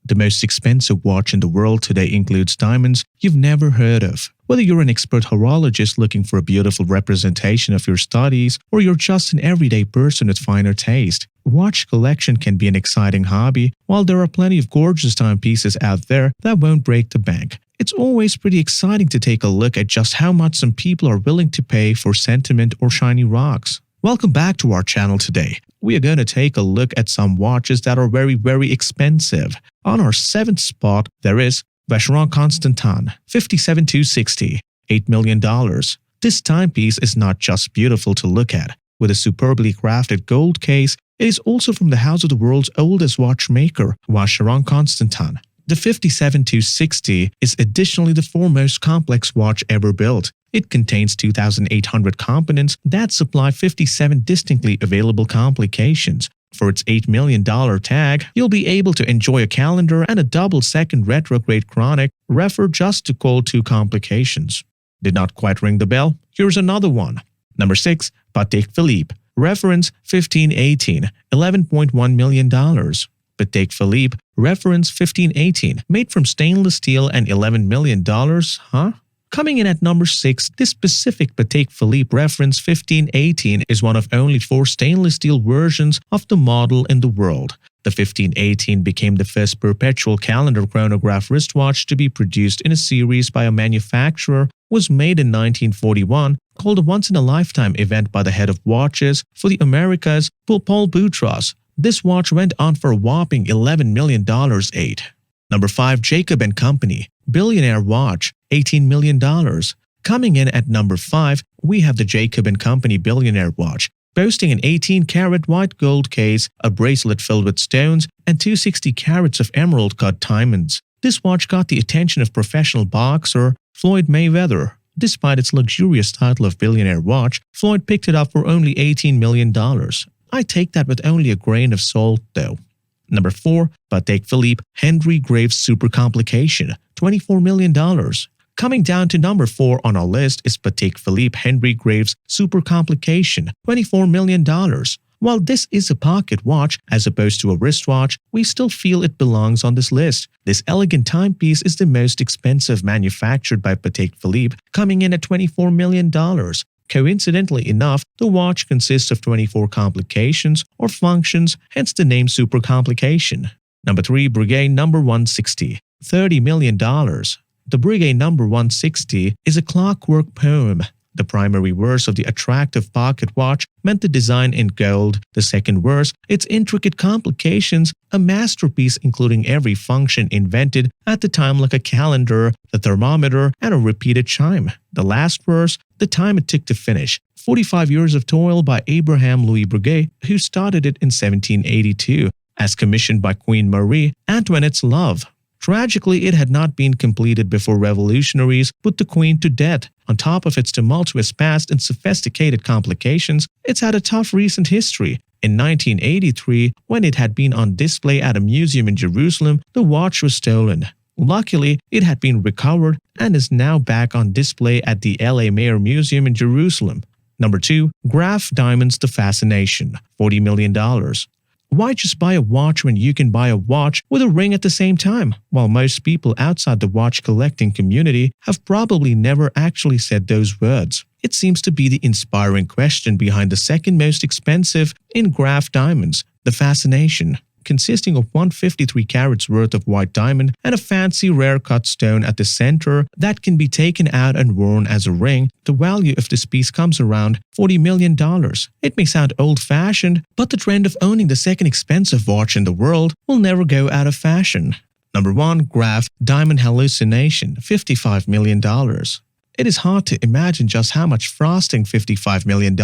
The most expensive watch in the world today includes diamonds you've never heard of. Whether you're an expert horologist looking for a beautiful representation of your studies, or you're just an everyday person with finer taste, watch collection can be an exciting hobby, while there are plenty of gorgeous timepieces out there that won't break the bank. It's always pretty exciting to take a look at just how much some people are willing to pay for sentiment or shiny rocks. Welcome back to our channel today. We are going to take a look at some watches that are very expensive. On our 7th spot, there is Vacheron Constantin 57260, $8 million. This timepiece is not just beautiful to look at. With a superbly crafted gold case, it is also from the house of the world's oldest watchmaker, Vacheron Constantin. The 57260 is additionally the foremost complex watch ever built. It contains 2,800 components that supply 57 distinctly available complications. For its $8 million tag, you'll be able to enjoy a calendar and a double-second retrograde chronic, refer just to call 2 complications. Did not quite ring the bell? Here's another one. Number 6. Patek Philippe. Reference 1518, $11.1 million. Patek Philippe, reference 1518, made from stainless steel and $11 million, huh? Coming in at number 6, this specific Patek Philippe reference 1518 is one of only 4 stainless steel versions of the model in the world. The 1518 became the first perpetual calendar chronograph wristwatch to be produced in a series by a manufacturer, was made in 1941, called a once-in-a-lifetime event by the head of watches for the Americas, Paul Boutros. This watch went on for a whopping $11 million. Number 5. Jacob & Company, billionaire watch, $18 million. Coming in at number 5, we have the Jacob & Company billionaire watch, boasting an 18-karat white gold case, a bracelet filled with stones, and 260 carats of emerald-cut diamonds. This watch got the attention of professional boxer Floyd Mayweather. Despite its luxurious title of billionaire watch, Floyd picked it up for only $18 million. I take that with only a grain of salt, though. Number 4. Patek Philippe Henry Graves Super Complication, $24 million. Coming down to number 4 on our list is Patek Philippe Henry Graves Super Complication, $24 million. While this is a pocket watch as opposed to a wristwatch, we still feel it belongs on this list. This elegant timepiece is the most expensive manufactured by Patek Philippe, coming in at $24 million. Coincidentally enough, the watch consists of 24 complications or functions, hence the name Super Complication. Number 3. Breguet No. 160, $30 million. The Breguet No. 160 is a clockwork poem. The primary verse of the attractive pocket watch meant the design in gold. The second verse, its intricate complications, a masterpiece including every function invented at the time like a calendar, the thermometer, and a repeated chime. The last verse, the time it took to finish. 45 years of toil by Abraham Louis Breguet, who started it in 1782, as commissioned by Queen Marie Antoinette's love. Tragically, it had not been completed before revolutionaries put the Queen to death. On top of its tumultuous past and sophisticated complications, it's had a tough recent history. In 1983, when it had been on display at a museum in Jerusalem, the watch was stolen. Luckily, it had been recovered and is now back on display at the LA Mayor Museum in Jerusalem. Number 2. Graf Diamonds The Fascination, $40 million. Why just buy a watch when you can buy a watch with a ring at the same time? While most people outside the watch collecting community have probably never actually said those words. It seems to be the inspiring question behind the second most expensive in Graf Diamonds, the Fascination. Consisting of 153 carats worth of white diamond and a fancy rare cut stone at the center that can be taken out and worn as a ring, the value of this piece comes around $40 million. It may sound old-fashioned, but the trend of owning the second expensive watch in the world will never go out of fashion. Number 1. Graf Diamond Hallucination, $55 million. It is hard to imagine just how much frosting $55 million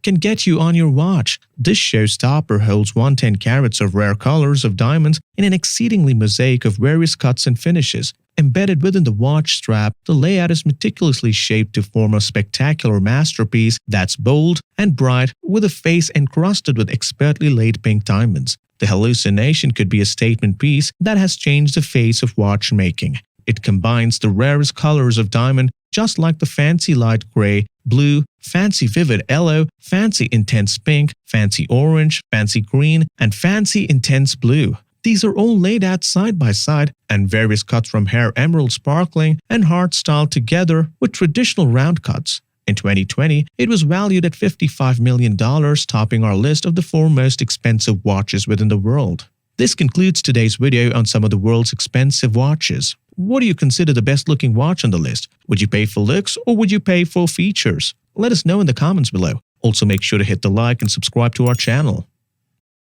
can get you on your watch. This showstopper holds 110 carats of rare colors of diamonds in an exceedingly mosaic of various cuts and finishes. Embedded within the watch strap, the layout is meticulously shaped to form a spectacular masterpiece that's bold and bright, with a face encrusted with expertly laid pink diamonds. The hallucination could be a statement piece that has changed the face of watchmaking. It combines the rarest colors of diamond, just like the fancy light gray, blue, fancy vivid yellow, fancy intense pink, fancy orange, fancy green, and fancy intense blue. These are all laid out side by side, and various cuts from hair emerald sparkling and heart style together with traditional round cuts. In 2020, it was valued at $55 million, topping our list of the 4 most expensive watches within the world. This concludes today's video on some of the world's expensive watches. What do you consider the best looking watch on the list? Would you pay for looks or would you pay for features? Let us know in the comments below. Also make sure to hit the like and subscribe to our channel.